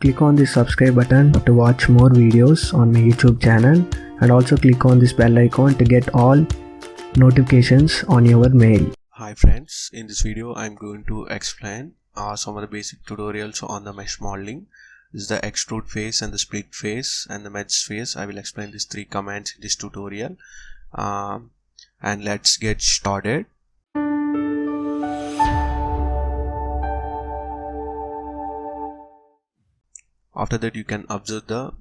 Click on the subscribe button to watch more videos on my YouTube channel, and also click on this bell icon to get all notifications on your mail. Hi friends, in this video I'm going to explain some of the basic tutorials on the mesh modeling. This is the extrude face and the split face and the merge face. I will explain these three commands in this tutorial, and let's get started. After that, you can observe the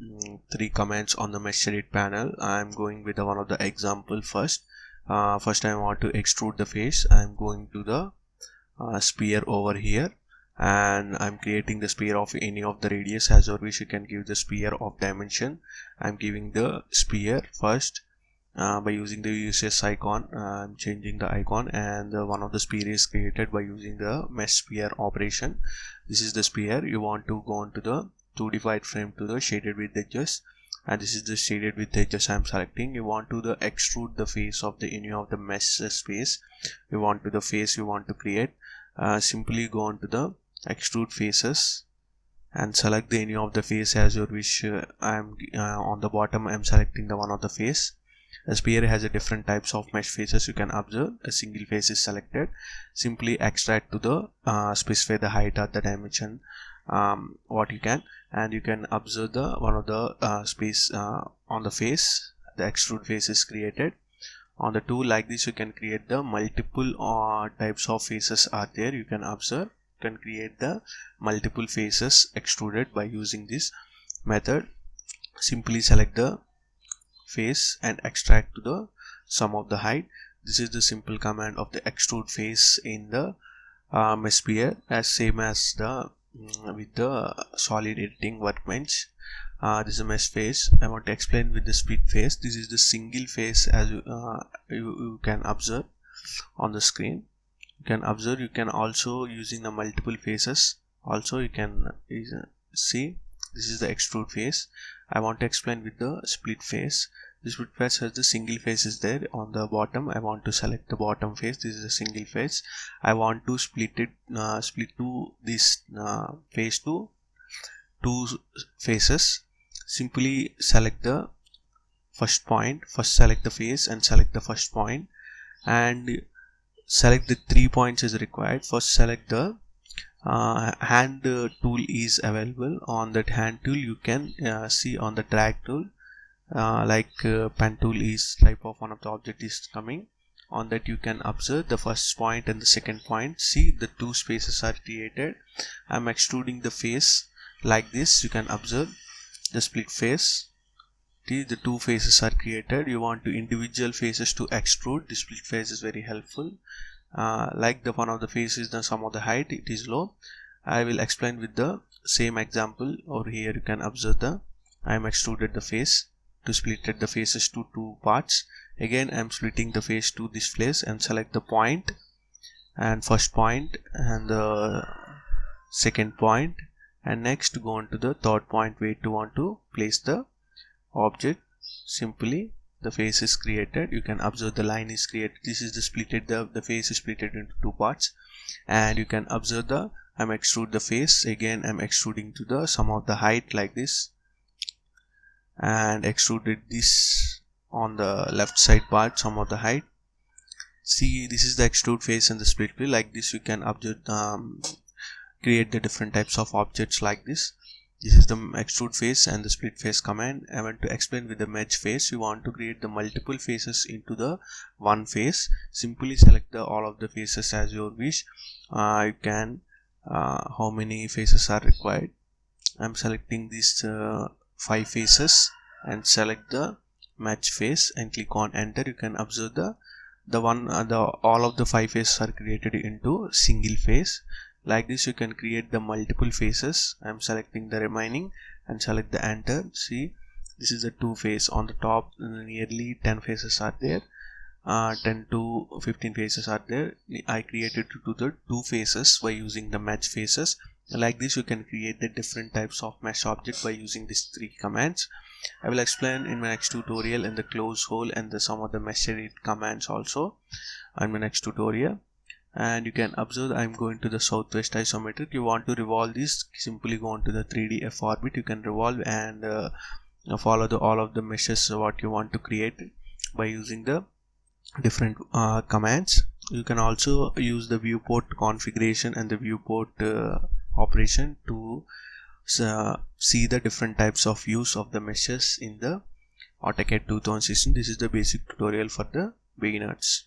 three commands on the mesh edit panel. I'm going with one of the example first. First I want to extrude the face. I'm going to the sphere over here, and I'm creating the sphere of any of the radius. As your wish, you can give the sphere of dimension. I'm giving the sphere first by using the USS icon. I'm changing the icon, and one of the sphere is created by using the mesh sphere operation. This is the sphere. You want to go on to the 2D frame to the shaded with edges, and this is the shaded with edges I'm selecting. You want to extrude the face of the any of the mesh space. You want to the face you want to create. Simply go on to the extrude faces and select the any of the face as your wish. I'm on the bottom I'm selecting the one of the face. The sphere has a different types of mesh faces. You can observe a single face is selected. Simply extract to the specify the height or the dimension what you can, and you can observe the one of the space on the face. The extrude face is created on the tool. Like this, you can create the multiple types of faces are there. You can observe, you can create the multiple faces extruded by using this method. Simply select the face and extract to the sum of the height. This is the simple command of the extrude face in the mesh sphere, as same as the with the solid editing workbench. This is a mesh face. I want to explain with the split face. This is the single face, as you can observe on the screen. You can observe, you can also using the multiple faces also. You can see this is the extrude face. I want to explain with the split face. The split face has the single face is there on the bottom. I want to select the bottom face. This is a single face. I want to split it, split to this face to two faces. Simply select the first point. First select the face and select the first point, and select the 3 points is required. First select the hand tool is available. On that hand tool you can see on the drag tool, pen tool is type of one of the object is coming. On that you can observe the first point and the second point. See, the two spaces are created. I'm extruding the face like this. You can observe the split face. See, the two faces are created. You want to individual faces to extrude. The split face is very helpful. Like the one of the faces, the sum of the height, it is low. I will explain with the same example over here. You can observe the I am extruded the face to split the faces to two parts. Again I am splitting the face to this place and select the point and first point and the second point, and next go on to the third point where you want to place the object. Simply the face is created. You can observe the line is created. This is the splitted, the face is splitted into two parts, and you can observe the I'm extrude the face. Again I'm extruding to the sum of the height like this, and extruded this on the left side part sum of the height. See, this is the extrude face and the split face. Like this you can observe create the different types of objects like this. This is the extrude face and the split face command. I want to explain with the merge face. You want to create the multiple faces into the one face. Simply select the all of the faces as your wish. You can how many faces are required. I'm selecting these 5 faces and select the match face and click on enter. You can observe all of the 5 faces are created into single face. Like this you can create the multiple faces. I'm selecting the remaining and select the enter. See, this is the 2 face on the top. Nearly 10 faces are there. 10 to 15 faces are there. I created to the 2 faces by using the match faces. Like this you can create the different types of mesh object by using these 3 commands. I will explain in my next tutorial in the close hole and some of the mesh edit commands also in my next tutorial. and you can observe I'm going to the southwest isometric. You want to revolve this, simply go on to the 3D F orbit. You can revolve and follow all of the meshes what you want to create by using the different commands. You can also use the viewport configuration and the viewport operation to see the different types of use of the meshes in the AutoCAD 2016. This is the basic tutorial for the beginners.